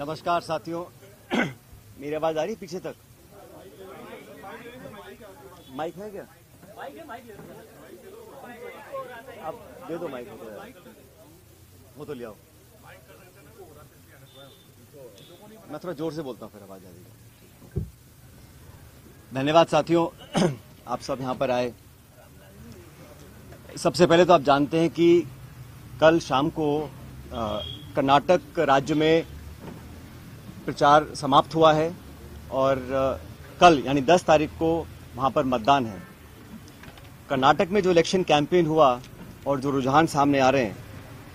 नमस्कार साथियों। मेरी आवाज आ रही है पीछे तक? माइक है क्या? अब दे दो माइक। वो तो ले आओ। मैं थोड़ा जोर से बोलता हूँ फिर आवाज आ जाएगी। धन्यवाद साथियों, आप सब यहाँ पर आए। सबसे पहले तो आप जानते हैं कि कल शाम को कर्नाटक राज्य में प्रचार समाप्त हुआ है और कल यानी 10 तारीख को वहां पर मतदान है। कर्नाटक में जो इलेक्शन कैंपेन हुआ और जो रुझान सामने आ रहे हैं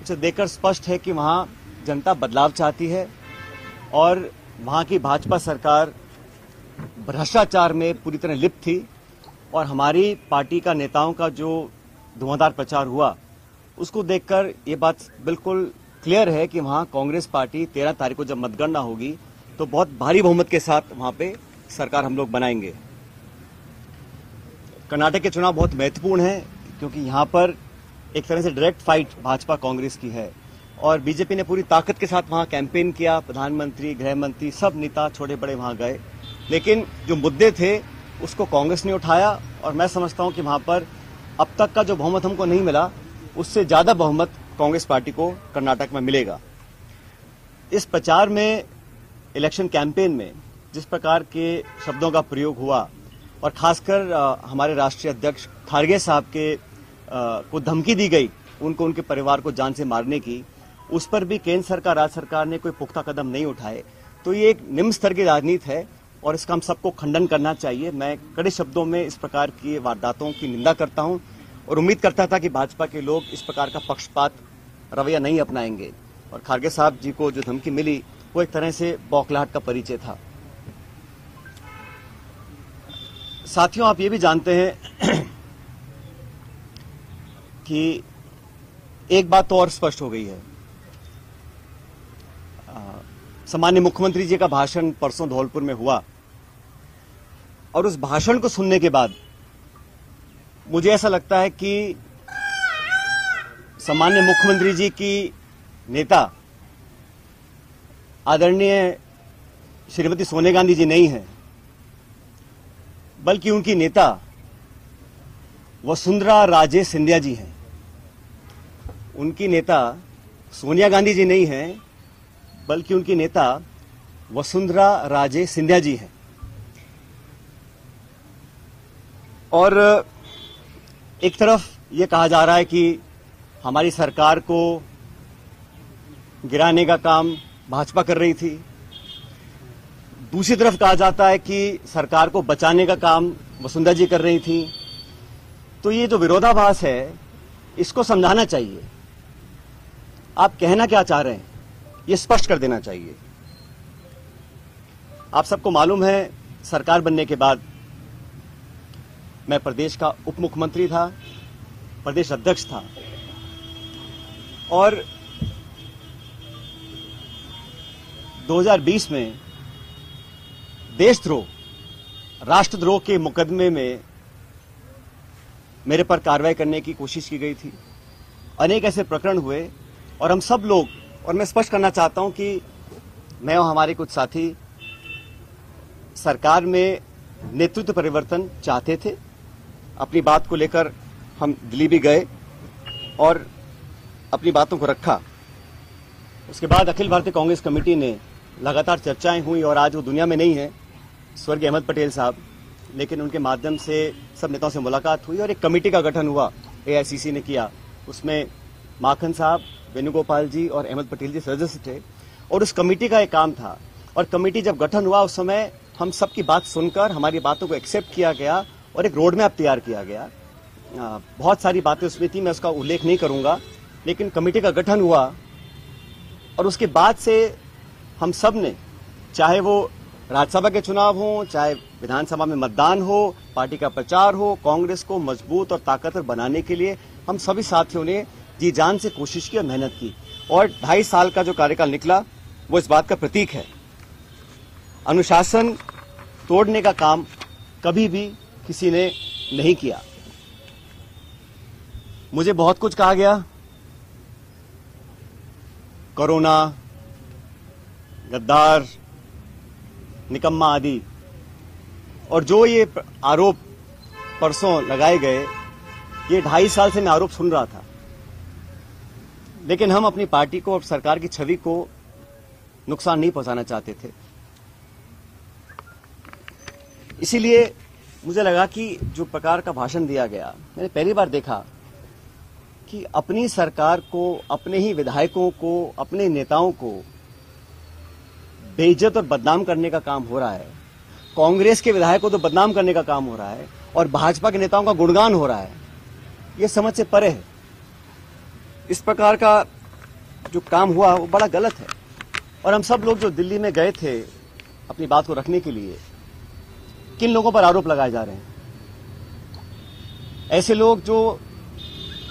उसे देखकर स्पष्ट है कि वहां जनता बदलाव चाहती है और वहां की भाजपा सरकार भ्रष्टाचार में पूरी तरह लिप्त थी और हमारी पार्टी का नेताओं का जो धुआंधार प्रचार हुआ उसको देखकर ये बात बिल्कुल क्लियर है कि वहां कांग्रेस पार्टी 13 तारीख को जब मतगणना होगी तो बहुत भारी बहुमत के साथ वहां पे सरकार हम लोग बनाएंगे। कर्नाटक के चुनाव बहुत महत्वपूर्ण है क्योंकि यहां पर एक तरह से डायरेक्ट फाइट भाजपा कांग्रेस की है और बीजेपी ने पूरी ताकत के साथ वहां कैंपेन किया। प्रधानमंत्री, गृह मंत्री, सब नेता छोटे बड़े वहां गए, लेकिन जो मुद्दे थे उसको कांग्रेस ने उठाया और मैं समझता हूं कि वहां पर अब तक का जो बहुमत हमको नहीं मिला उससे ज्यादा बहुमत कांग्रेस पार्टी को कर्नाटक में मिलेगा। इस प्रचार में, इलेक्शन कैंपेन में जिस प्रकार के शब्दों का प्रयोग हुआ और खासकर हमारे राष्ट्रीय अध्यक्ष खारगे साहब के को धमकी दी गई उनको, उनके परिवार को जान से मारने की, उस पर भी केंद्र सरकार, राज्य सरकार ने कोई पुख्ता कदम नहीं उठाए। तो ये एक निम्न स्तर की राजनीति है और इसका हम सबको खंडन करना चाहिए। मैं कड़े शब्दों में इस प्रकार की वारदातों की निंदा करता हूं और उम्मीद करता था कि भाजपा के लोग इस प्रकार का पक्षपात रवैया नहीं अपनाएंगे और खारगे साहब जी को जो धमकी मिली वो एक तरह से बौखलाहट का परिचय था। साथियों, आप ये भी जानते हैं कि एक बात तो और स्पष्ट हो गई है। सामान्य मुख्यमंत्री जी का भाषण परसों धौलपुर में हुआ और उस भाषण को सुनने के बाद मुझे ऐसा लगता है कि सामान्य मुख्यमंत्री जी की नेता आदरणीय श्रीमती सोनिया गांधी जी नहीं है, बल्कि उनकी नेता वसुंधरा राजे सिंधिया जी हैं। उनकी नेता सोनिया गांधी जी नहीं है, बल्कि उनकी नेता वसुंधरा राजे सिंधिया जी हैं। और एक तरफ ये कहा जा रहा है कि हमारी सरकार को गिराने का काम भाजपा कर रही थी, दूसरी तरफ कहा जाता है कि सरकार को बचाने का काम वसुंधरा जी कर रही थी। तो ये जो विरोधाभास है इसको समझाना चाहिए। आप कहना क्या चाह रहे हैं ये स्पष्ट कर देना चाहिए। आप सबको मालूम है, सरकार बनने के बाद मैं प्रदेश का उप मुख्यमंत्री था, प्रदेश अध्यक्ष था और 2020 में देशद्रोह, राष्ट्रद्रोह के मुकदमे में मेरे पर कार्रवाई करने की कोशिश की गई थी। अनेक ऐसे प्रकरण हुए और हम सब लोग, और मैं स्पष्ट करना चाहता हूं कि मैं और हमारे कुछ साथी सरकार में नेतृत्व परिवर्तन चाहते थे। अपनी बात को लेकर हम दिल्ली भी गए और अपनी बातों को रखा। उसके बाद अखिल भारतीय कांग्रेस कमेटी ने लगातार चर्चाएं हुई और आज वो दुनिया में नहीं है, स्वर्गीय अहमद पटेल साहब, लेकिन उनके माध्यम से सब नेताओं से मुलाकात हुई और एक कमेटी का गठन हुआ, एआईसीसी ने किया। उसमें माखन साहब, वेणुगोपाल जी और अहमद पटेल जी सदस्य थे और उस कमेटी का एक काम था। और कमेटी जब गठन हुआ उस समय हम सबकी बात सुनकर हमारी बातों को एक्सेप्ट किया गया और एक रोड मैप तैयार किया गया। बहुत सारी बातें उसमें थी, मैं उसका उल्लेख नहीं करूंगा, लेकिन कमेटी का गठन हुआ और उसके बाद से हम सब ने, चाहे वो राज्यसभा के चुनाव हो, चाहे विधानसभा में मतदान हो, पार्टी का प्रचार हो, कांग्रेस को मजबूत और ताकतवर बनाने के लिए हम सभी साथियों ने जी जान से कोशिश की और मेहनत की और 2.5 साल का जो कार्यकाल निकला वो इस बात का प्रतीक है। अनुशासन तोड़ने का काम कभी भी किसी ने नहीं किया। मुझे बहुत कुछ कहा गया, कोरोना, गद्दार, निकम्मा आदि, और जो ये आरोप परसों लगाए गए, ये 2.5 साल से मैं आरोप सुन रहा था, लेकिन हम अपनी पार्टी को और सरकार की छवि को नुकसान नहीं पहुंचाना चाहते थे। इसीलिए मुझे लगा कि जो प्रकार का भाषण दिया गया, मैंने पहली बार देखा कि अपनी सरकार को, अपने ही विधायकों को, अपने नेताओं को बेइज्जत और बदनाम करने का काम हो रहा है। कांग्रेस के विधायकों को तो बदनाम करने का काम हो रहा है और भाजपा के नेताओं का गुणगान हो रहा है। ये समझ से परे है। इस प्रकार का जो काम हुआ वो बड़ा गलत है। और हम सब लोग जो दिल्ली में गए थे अपनी बात को रखने के लिए, किन लोगों पर आरोप लगाए जा रहे हैं? ऐसे लोग जो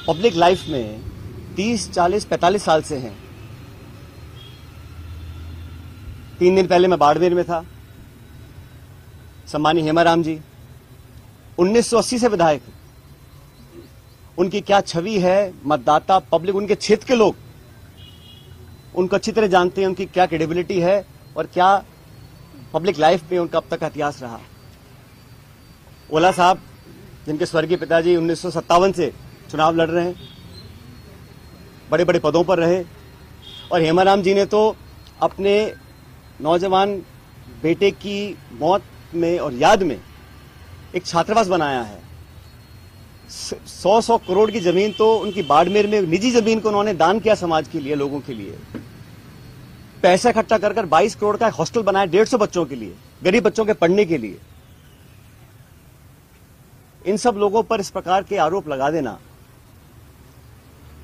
पब्लिक लाइफ में 30, 40, 45 साल से हैं। 3 दिन पहले मैं बाड़मेर में था, सम्मानीय हेमाराम जी 1980 से विधायक हैं। उनकी क्या छवि है, मतदाता, पब्लिक, उनके क्षेत्र के लोग उनको अच्छी तरह जानते हैं, उनकी क्या क्रेडिबिलिटी है और क्या पब्लिक लाइफ में उनका अब तक का इतिहास रहा। ओला साहब, जिनके स्वर्गीय पिताजी 1957 से चुनाव लड़ रहे हैं, बड़े बड़े पदों पर रहे, और हेमाराम जी ने तो अपने नौजवान बेटे की मौत में और याद में एक छात्रावास बनाया है। 100 करोड़ की जमीन तो उनकी बाड़मेर में, निजी जमीन को उन्होंने दान किया समाज के लिए, लोगों के लिए। पैसा इकट्ठा कर 22 करोड़ का हॉस्टल बनाया 150 बच्चों के लिए, गरीब बच्चों के पढ़ने के लिए। इन सब लोगों पर इस प्रकार के आरोप लगा देना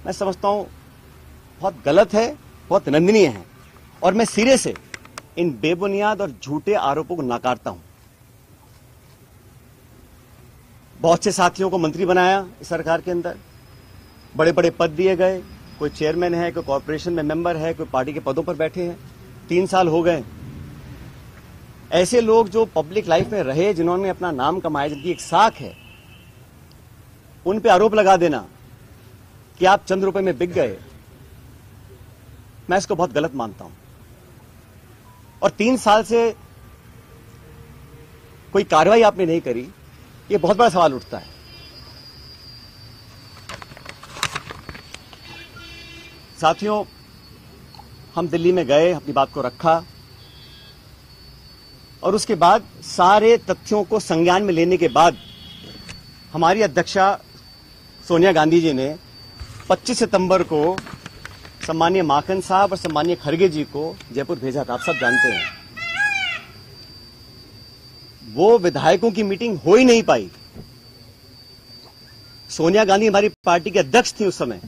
मैं समझता हूं बहुत गलत है, बहुत निंदनीय है, और मैं सिरे से इन बेबुनियाद और झूठे आरोपों को नकारता हूं। बहुत से साथियों को मंत्री बनाया इस सरकार के अंदर, बड़े बड़े पद दिए गए, कोई चेयरमैन है, कोई कॉर्पोरेशन में मेंबर है, कोई पार्टी के पदों पर बैठे हैं। 3 साल हो गए। ऐसे लोग जो पब्लिक लाइफ में रहे, जिन्होंने अपना नाम कमाया, जिनकी एक साख है, उन पे आरोप लगा देना कि आप चंद रुपए में बिक गए, मैं इसको बहुत गलत मानता हूं। और 3 साल से कोई कार्रवाई आपने नहीं करी, ये बहुत बड़ा सवाल उठता है। साथियों, हम दिल्ली में गए, अपनी बात को रखा, और उसके बाद सारे तथ्यों को संज्ञान में लेने के बाद हमारी अध्यक्षा सोनिया गांधी जी ने 25 सितंबर को सम्मानीय माखन साहब और सम्मानीय खड़गे जी को जयपुर भेजा था। आप सब जानते हैं। वो विधायकों की मीटिंग हो ही नहीं पाई। सोनिया गांधी हमारी पार्टी के अध्यक्ष थी उस समय।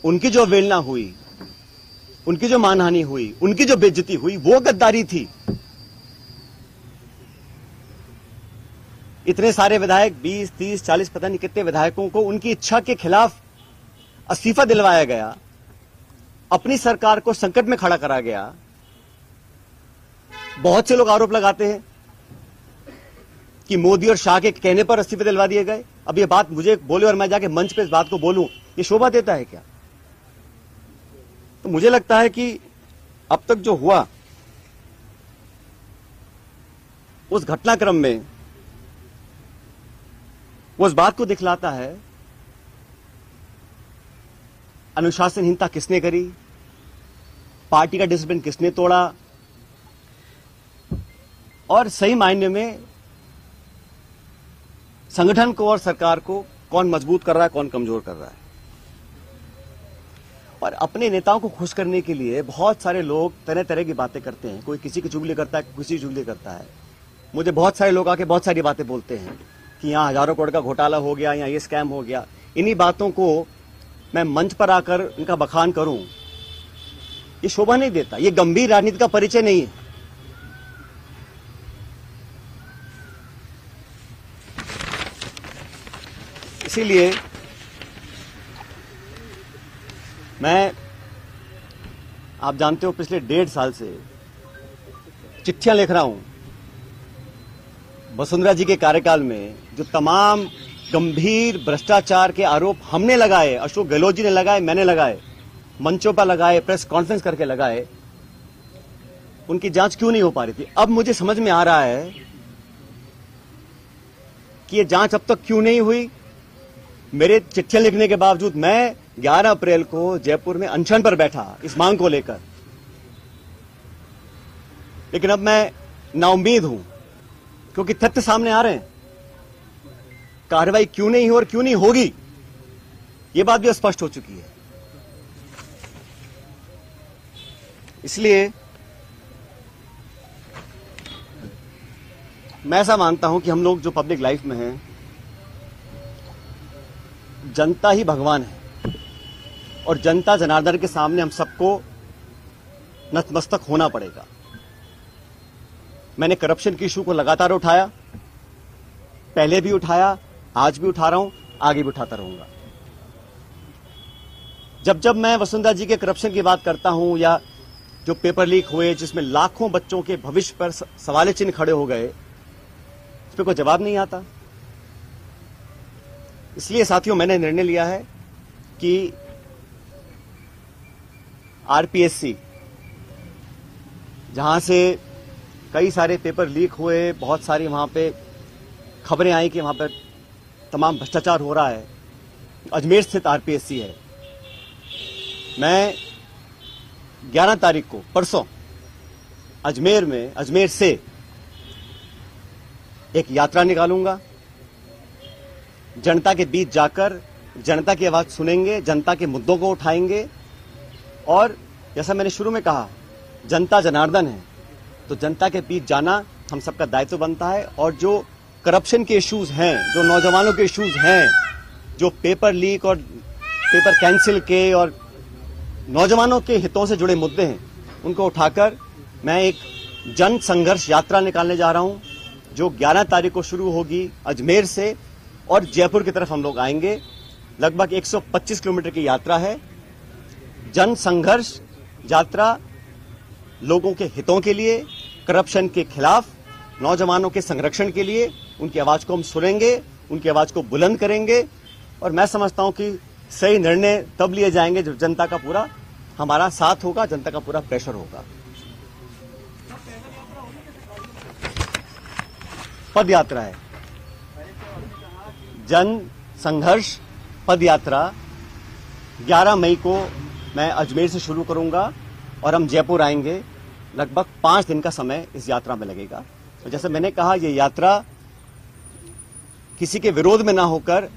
उनकी जो अवहेलना हुई, उनकी जो मानहानि हुई, उनकी जो बेइज्जती हुई, वो गद्दारी थी। इतने सारे विधायक, 20, 30, 40, पता नहीं कितने विधायकों को उनकी इच्छा के खिलाफ इस्तीफा दिलवाया गया, अपनी सरकार को संकट में खड़ा करा गया। बहुत से लोग आरोप लगाते हैं कि मोदी और शाह के कहने पर इस्तीफे दिलवा दिए गए। अब ये बात मुझे बोले और मैं जाके मंच पे इस बात को बोलूं, ये शोभा देता है क्या? तो मुझे लगता है कि अब तक जो हुआ उस घटनाक्रम में वो इस बात को दिखलाता है अनुशासनहीनता किसने करी, पार्टी का डिसिप्लिन किसने तोड़ा, और सही मायने में संगठन को और सरकार को कौन मजबूत कर रहा है, कौन कमजोर कर रहा है। और अपने नेताओं को खुश करने के लिए बहुत सारे लोग तरह तरह की बातें करते हैं। कोई किसी की चुगली करता है, किसी की चुगली करता है। मुझे बहुत सारे लोग आके बहुत सारी बातें बोलते हैं कि यहां हजारों करोड़ का घोटाला हो गया, यहां ये स्कैम हो गया। इन्हीं बातों को मैं मंच पर आकर इनका बखान करूं, ये शोभा नहीं देता, ये गंभीर राजनीति का परिचय नहीं है। इसीलिए मैं, आप जानते हो, पिछले 1.5 साल से चिट्ठियां लिख रहा हूं वसुंधरा जी के कार्यकाल में जो तमाम गंभीर भ्रष्टाचार के आरोप हमने लगाए, अशोक गहलोत जी ने लगाए, मैंने लगाए, मंचों पर लगाए, प्रेस कॉन्फ्रेंस करके लगाए, उनकी जांच क्यों नहीं हो पा रही थी। अब मुझे समझ में आ रहा है कि ये जांच अब तक क्यों नहीं हुई। मेरे चिट्ठियां लिखने के बावजूद मैं 11 अप्रैल को जयपुर में अनशन पर बैठा इस मांग को लेकर, लेकिन अब मैं नाउम्मीद हूं क्योंकि तथ्य सामने आ रहे हैं। कार्रवाई क्यों नहीं हो और क्यों नहीं होगी, ये बात भी स्पष्ट हो चुकी है। इसलिए मैं ऐसा मानता हूं कि हम लोग जो पब्लिक लाइफ में हैं, जनता ही भगवान है और जनता जनार्दन के सामने हम सबको नतमस्तक होना पड़ेगा। मैंने करप्शन की इशू को लगातार उठाया, पहले भी उठाया, आज भी उठा रहा हूं, आगे भी उठाता रहूंगा। जब मैं वसुंधरा जी के करप्शन की बात करता हूं या जो पेपर लीक हुए जिसमें लाखों बच्चों के भविष्य पर सवाल चिन्ह खड़े हो गए, इस पर कोई जवाब नहीं आता। इसलिए साथियों मैंने निर्णय लिया है कि आरपीएससी, जहां से कई सारे पेपर लीक हुए, बहुत सारी वहां पे खबरें आई कि वहां पर तमाम भ्रष्टाचार हो रहा है, अजमेर स्थित आरपीएससी है। मैं 11 तारीख को परसों अजमेर से एक यात्रा निकालूंगा। जनता के बीच जाकर जनता की आवाज सुनेंगे, जनता के मुद्दों को उठाएंगे और जैसा मैंने शुरू में कहा, जनता जनार्दन है तो जनता के बीच जाना हम सबका दायित्व बनता है। और जो करप्शन के इश्यूज हैं, जो नौजवानों के इश्यूज हैं, जो पेपर लीक और पेपर कैंसिल के और नौजवानों के हितों से जुड़े मुद्दे हैं, उनको उठाकर मैं एक जन संघर्ष यात्रा निकालने जा रहा हूं, जो 11 तारीख को शुरू होगी अजमेर से और जयपुर की तरफ हम लोग आएंगे। लगभग 125 किलोमीटर की यात्रा है। जन संघर्ष यात्रा लोगों के हितों के लिए, करप्शन के खिलाफ, नौजवानों के संरक्षण के लिए। उनकी आवाज को हम सुनेंगे, उनकी आवाज को बुलंद करेंगे और मैं समझता हूं कि सही निर्णय तब लिए जाएंगे जब जनता का पूरा हमारा साथ होगा, जनता का पूरा प्रेशर होगा। पद यात्रा है, जन संघर्ष पद यात्रा 11 मई को मैं अजमेर से शुरू करूंगा और हम जयपुर आएंगे। लगभग 5 दिन का समय इस यात्रा में लगेगा। तो जैसे मैंने कहा, ये यात्रा किसी के विरोध में ना होकर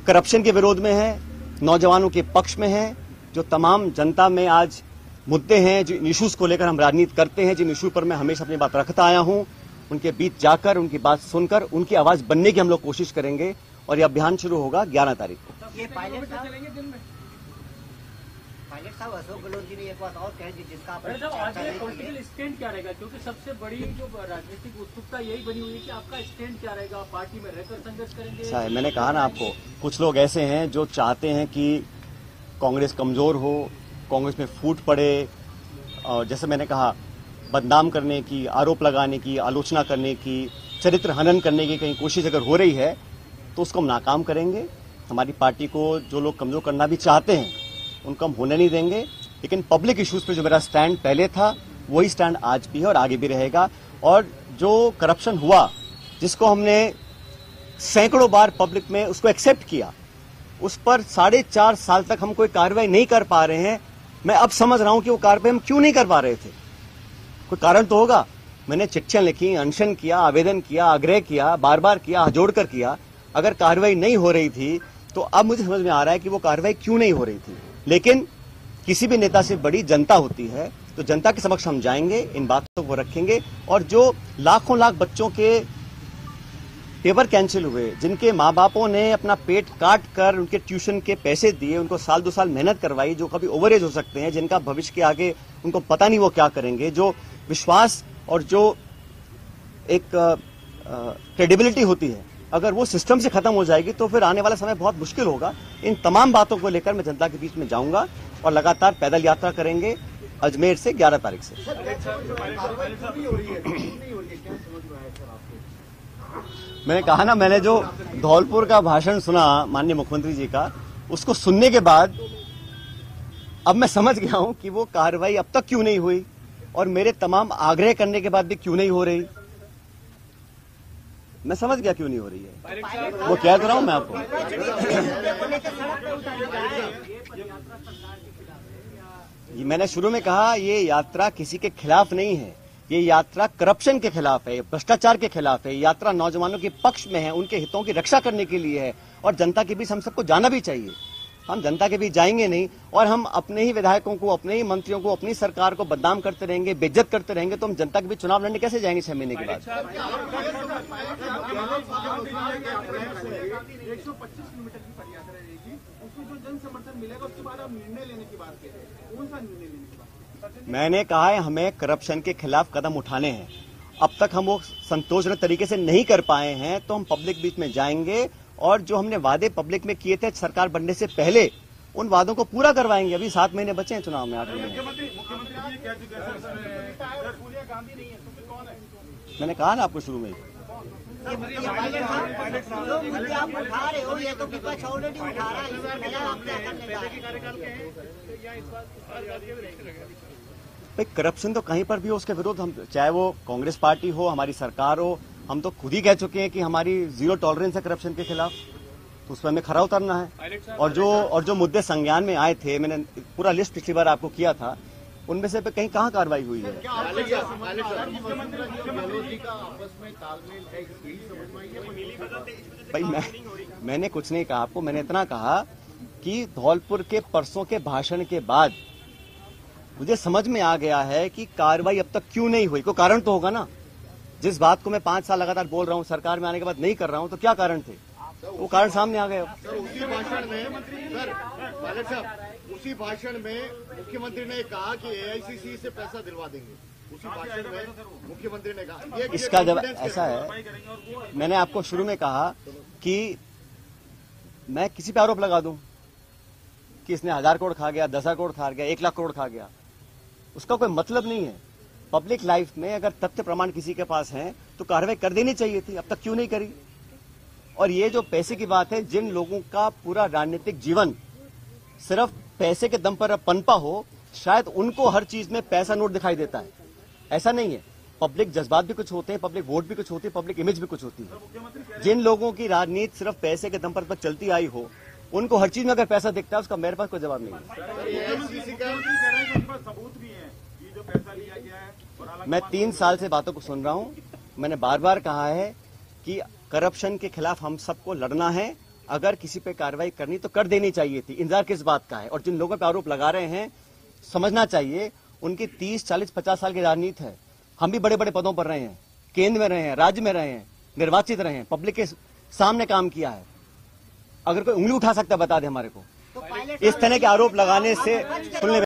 करप्शन के विरोध में है, नौजवानों के पक्ष में है। जो तमाम जनता में आज मुद्दे हैं, जिन इश्यूज को लेकर हम राजनीति करते हैं, जिन इशू पर मैं हमेशा अपनी बात रखता आया हूं, उनके बीच जाकर, उनकी बात सुनकर, उनकी आवाज बनने की हम लोग कोशिश करेंगे। और यह अभियान शुरू होगा 11 तारीख को। ये पायलट साहब अशोक गहलोत जी ने एक बात और कही जिसका आज पॉलिटिकल स्टैंड क्या रहेगा, क्योंकि सबसे बड़ी जो राजनीतिक उत्सुकता यही बनी हुई है कि आपका स्टैंड क्या रहेगा, पार्टी में रहकर संघर्ष करेंगे। मैंने कहा ना आपको, कुछ लोग ऐसे हैं जो चाहते हैं कि कांग्रेस कमजोर हो, कांग्रेस में फूट पड़े, और जैसे मैंने कहा, बदनाम करने की, आरोप लगाने की, आलोचना करने की, चरित्र हनन करने की कहीं कोशिश अगर हो रही है तो उसको हम नाकाम करेंगे। हमारी पार्टी को जो लोग कमजोर करना भी चाहते हैं उनको हम होने नहीं देंगे। लेकिन पब्लिक इश्यूज पे जो मेरा स्टैंड पहले था वही स्टैंड आज भी है और आगे भी रहेगा। और जो करप्शन हुआ, जिसको हमने सैकड़ों बार पब्लिक में उसको एक्सेप्ट किया, उस पर 4.5 साल तक हम कोई कार्रवाई नहीं कर पा रहे हैं। मैं अब समझ रहा हूं कि वो कार्रवाई हम क्यों नहीं कर पा रहे थे। कोई कारण तो होगा। मैंने चिट्ठियां लिखी, अनशन किया, आवेदन किया, आग्रह किया, बार बार किया, हाथ जोड़कर किया। अगर कार्रवाई नहीं हो रही थी तो अब मुझे समझ में आ रहा है कि वो कार्रवाई क्यों नहीं हो रही थी। लेकिन किसी भी नेता से बड़ी जनता होती है, तो जनता के समक्ष हम जाएंगे, इन बातों को रखेंगे। और जो लाखों लाख बच्चों के पेपर कैंसिल हुए, जिनके माँ बापों ने अपना पेट काट कर उनके ट्यूशन के पैसे दिए, उनको 2 साल मेहनत करवाई, जो कभी ओवरेज हो सकते हैं, जिनका भविष्य के आगे उनको पता नहीं वो क्या करेंगे, जो विश्वास और जो एक क्रेडिबिलिटी होती है, अगर वो सिस्टम से खत्म हो जाएगी तो फिर आने वाला समय बहुत मुश्किल होगा। इन तमाम बातों को लेकर मैं जनता के बीच में जाऊंगा और लगातार पैदल यात्रा करेंगे अजमेर से 11 तारीख से। मैंने कहा ना, मैंने जो धौलपुर का भाषण सुना माननीय मुख्यमंत्री जी का, उसको सुनने के बाद अब मैं समझ गया हूं कि वो कार्रवाई अब तक क्यों नहीं हुई। और मेरे तमाम आग्रह करने के बाद भी क्यों नहीं हो रही, मैं समझ गया क्यों नहीं हो रही है। वो कह रहा हूं मैं आपको। ये मैंने शुरू में कहा, ये यात्रा किसी के खिलाफ नहीं है, ये यात्रा करप्शन के खिलाफ है, भ्रष्टाचार के खिलाफ है। यात्रा नौजवानों के पक्ष में है, उनके हितों की रक्षा करने के लिए है और जनता के बीच हम सबको जाना भी चाहिए। हम जनता के बीच जाएंगे नहीं और हम अपने ही विधायकों को, अपने ही मंत्रियों को, अपनी सरकार को बदनाम करते रहेंगे, बेइज्जत करते रहेंगे, तो हम जनता के बीच चुनाव लड़ने कैसे जाएंगे 6 महीने के बाद। 125 किलोमीटर की पदयात्रा रहेगी, उसको जो जन समर्थन मिलेगा उसके बाद आप निर्णय लेने की बात कह रहे हैं, कौन सा निर्णय लेने की बात? मैंने कहा है हमें करप्शन के खिलाफ कदम उठाने हैं। अब तक हम वो संतोषजनक तरीके से नहीं कर पाए हैं, तो हम पब्लिक बीच में जाएंगे और जो हमने वादे पब्लिक में किए थे सरकार बनने से पहले, उन वादों को पूरा करवाएंगे। अभी 7 महीने बचे हैं चुनाव में, 8 महीने। मुख्यमंत्री जी कह चुके हैं सोनिया गांधी नहीं है तो फिर कौन है? मैंने कहा ना आपको शुरू में। जो मुद्दे आप उठा रहे हो ये तो विपक्ष ऑलरेडी उठा रहा है, इसमें नया आप क्या करने जा रहे हैं? भाई करप्शन तो कहीं पर भी हो उसके विरुद्ध हम, चाहे वो कांग्रेस पार्टी हो, हमारी सरकार हो, हम तो खुद ही कह चुके हैं कि हमारी 0 टॉलरेंस है करप्शन के खिलाफ, तो उस पर हमें खरा उतरना है। और जो मुद्दे संज्ञान में आए थे, मैंने पूरा लिस्ट पिछली बार आपको किया था, उनमें से कहीं कहाँ कार्रवाई हुई है। भाई मैंने कुछ नहीं कहा आपको, मैंने इतना कहा कि धौलपुर के परसों के भाषण के बाद मुझे समझ में आ गया है कि कार्रवाई अब तक क्यों नहीं हुई। कोई कारण तो होगा ना। जिस बात को मैं 5 साल लगातार बोल रहा हूं, सरकार में आने के बाद नहीं कर रहा हूं, तो क्या कारण थे? वो कारण सामने आ गए। उसी भाषण में पायलट साहब, उसी भाषण में मुख्यमंत्री ने कहा कि एआईसीसी से पैसा दिलवा देंगे। उसी भाषण में मुख्यमंत्री ने कहा। इसका जब ऐसा है, मैंने आपको शुरू में कहा कि मैं किसी पे आरोप लगा दूं कि इसने 1000 करोड़ खा गया, 10,000 करोड़ खा गया, 1 लाख करोड़ खा गया, उसका कोई मतलब नहीं है। पब्लिक लाइफ में अगर तथ्य प्रमाण किसी के पास हैं तो कार्रवाई कर देनी चाहिए थी, अब तक क्यों नहीं करी? और ये जो पैसे की बात है, जिन लोगों का पूरा राजनीतिक जीवन सिर्फ पैसे के दम पर पनपा हो, शायद उनको हर चीज में पैसा नोट दिखाई देता है। ऐसा नहीं है, पब्लिक जज्बात भी कुछ होते हैं, पब्लिक वोट भी कुछ होती है, पब्लिक इमेज भी कुछ होती है। जिन लोगों की राजनीति सिर्फ पैसे के दम पर चलती आई हो, उनको हर चीज में अगर पैसा दिखता है, उसका मेरे पास कोई जवाब नहीं है। मैं 3 साल से बातों को सुन रहा हूं। मैंने बार बार कहा है कि करप्शन के खिलाफ हम सबको लड़ना है। अगर किसी पे कार्रवाई करनी तो कर देनी चाहिए थी। इंतजार किस बात का है? और जिन लोगों पे आरोप लगा रहे हैं, समझना चाहिए उनकी 30, 40, 50 साल की राजनीति है। हम भी बड़े बड़े पदों पर रहे हैं, केंद्र में रहे हैं, राज्य में रहे हैं, निर्वाचित रहे हैं, पब्लिक के सामने काम किया है। अगर कोई उंगली उठा सकता है बता दे हमारे को। इस तरह के आरोप लगाने से सुनने